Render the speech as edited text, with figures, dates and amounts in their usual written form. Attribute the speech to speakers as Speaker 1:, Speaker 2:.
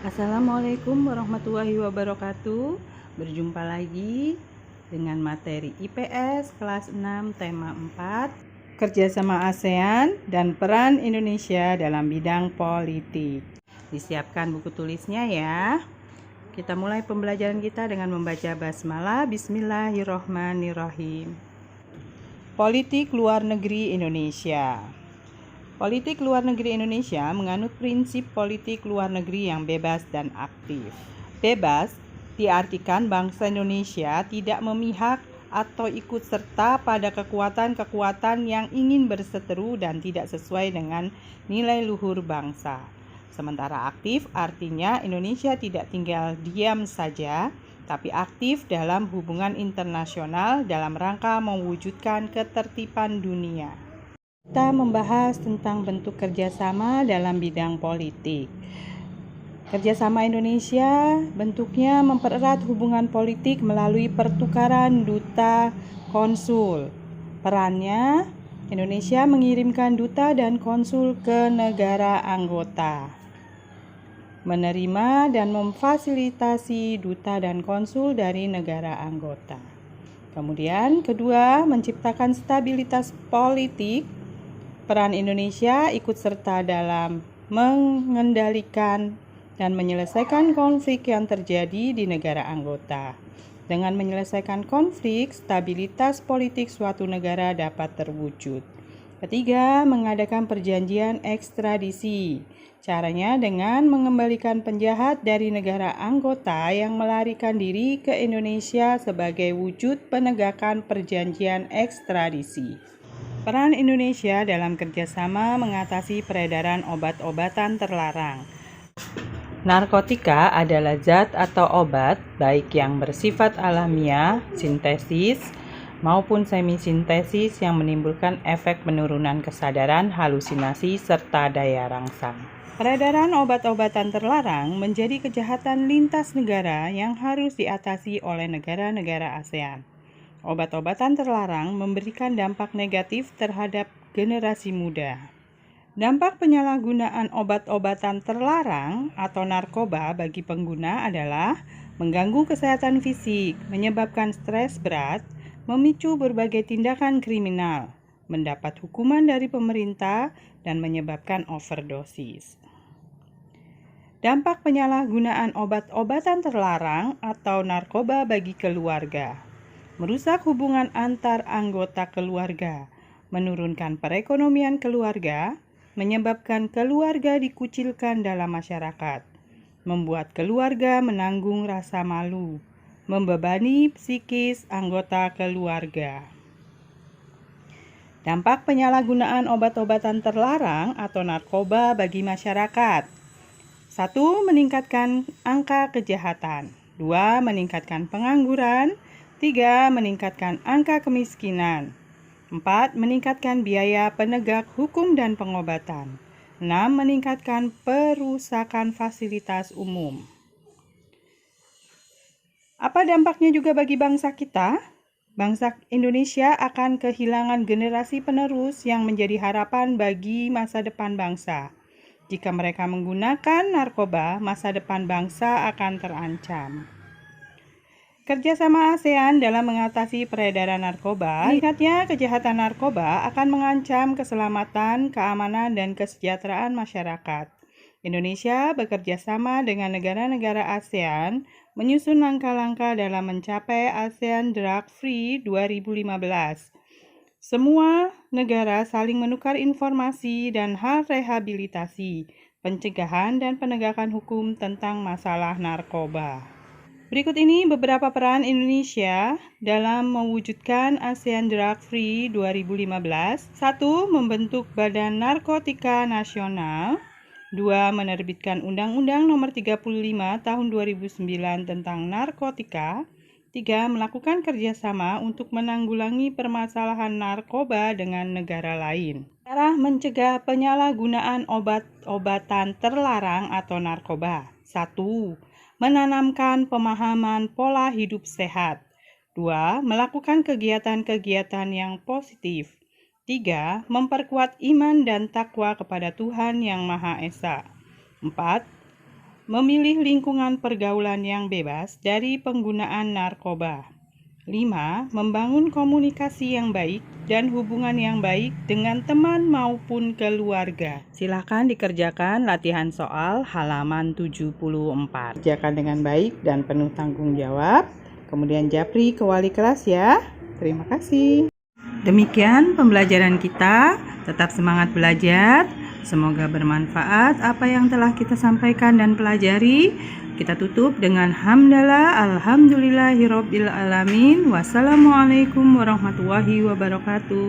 Speaker 1: Assalamualaikum warahmatullahi wabarakatuh. Berjumpa lagi dengan materi IPS kelas 6 tema 4, kerjasama ASEAN dan peran Indonesia dalam bidang politik. Disiapkan buku tulisnya ya. Kita mulai pembelajaran kita dengan membaca basmalah. Bismillahirrohmanirrohim. Politik luar negeri Indonesia. Politik luar negeri Indonesia menganut prinsip politik luar negeri yang bebas dan aktif. Bebas diartikan bangsa Indonesia tidak memihak atau ikut serta pada kekuatan-kekuatan yang ingin berseteru dan tidak sesuai dengan nilai luhur bangsa. Sementara aktif artinya Indonesia tidak tinggal diam saja, tapi aktif dalam hubungan internasional dalam rangka mewujudkan ketertiban dunia. Kita membahas tentang bentuk kerjasama dalam bidang politik. Kerjasama Indonesia bentuknya mempererat hubungan politik melalui pertukaran duta konsul. Perannya, Indonesia mengirimkan duta dan konsul ke negara anggota, menerima dan memfasilitasi duta dan konsul dari negara anggota. Kemudian kedua, menciptakan stabilitas politik. Peran Indonesia ikut serta dalam mengendalikan dan menyelesaikan konflik yang terjadi di negara anggota. Dengan menyelesaikan konflik, stabilitas politik suatu negara dapat terwujud. Ketiga, mengadakan perjanjian ekstradisi. Caranya dengan mengembalikan penjahat dari negara anggota yang melarikan diri ke Indonesia sebagai wujud penegakan perjanjian ekstradisi. Peran Indonesia dalam kerjasama mengatasi peredaran obat-obatan terlarang. Narkotika adalah zat atau obat baik yang bersifat alamiah, sintesis, maupun semisintesis yang menimbulkan efek penurunan kesadaran, halusinasi, serta daya rangsang. Peredaran obat-obatan terlarang menjadi kejahatan lintas negara yang harus diatasi oleh negara-negara ASEAN. Obat-obatan terlarang memberikan dampak negatif terhadap generasi muda. Dampak penyalahgunaan obat-obatan terlarang atau narkoba bagi pengguna adalah mengganggu kesehatan fisik, menyebabkan stres berat, memicu berbagai tindakan kriminal, mendapat hukuman dari pemerintah, dan menyebabkan overdosis. Dampak penyalahgunaan obat-obatan terlarang atau narkoba bagi keluarga: merusak hubungan antar anggota keluarga, menurunkan perekonomian keluarga, menyebabkan keluarga dikucilkan dalam masyarakat, membuat keluarga menanggung rasa malu, membebani psikis anggota keluarga. Dampak penyalahgunaan obat-obatan terlarang atau narkoba bagi masyarakat: 1. Meningkatkan angka kejahatan. 2. Meningkatkan pengangguran. 3. Meningkatkan angka kemiskinan. 4. Meningkatkan biaya penegak hukum dan pengobatan. 6. Meningkatkan perusakan fasilitas umum. Apa dampaknya juga bagi bangsa kita? Bangsa Indonesia akan kehilangan generasi penerus yang menjadi harapan bagi masa depan bangsa. Jika mereka menggunakan narkoba, masa depan bangsa akan terancam. Kerjasama ASEAN dalam mengatasi peredaran narkoba. Meningkatnya kejahatan narkoba akan mengancam keselamatan, keamanan, dan kesejahteraan masyarakat. Indonesia bekerja sama dengan negara-negara ASEAN menyusun langkah-langkah dalam mencapai ASEAN Drug Free 2015. Semua negara saling menukar informasi dan hal rehabilitasi, pencegahan, dan penegakan hukum tentang masalah narkoba. Berikut ini beberapa peran Indonesia dalam mewujudkan ASEAN Drug Free 2015. 1. Membentuk Badan Narkotika Nasional. 2. Menerbitkan Undang-Undang Nomor 35 Tahun 2009 tentang narkotika. 3. Melakukan kerjasama untuk menanggulangi permasalahan narkoba dengan negara lain. Cara mencegah penyalahgunaan obat-obatan terlarang atau narkoba. 1. Menanamkan pemahaman pola hidup sehat. 2. Melakukan kegiatan-kegiatan yang positif. 3. Memperkuat iman dan takwa kepada Tuhan Yang Maha Esa. 4. memilih lingkungan pergaulan yang bebas dari penggunaan narkoba. 5. Membangun komunikasi yang baik dan hubungan yang baik dengan teman maupun keluarga. Silakan dikerjakan latihan soal halaman 74. Kerjakan dengan baik dan penuh tanggung jawab. Kemudian japri ke wali kelas ya. Terima kasih. Demikian pembelajaran kita. Tetap semangat belajar. Semoga bermanfaat apa yang telah kita sampaikan dan pelajari. Kita tutup dengan hamdalah alhamdulillahirabbil alamin. Wassalamualaikum warahmatullahi wabarakatuh.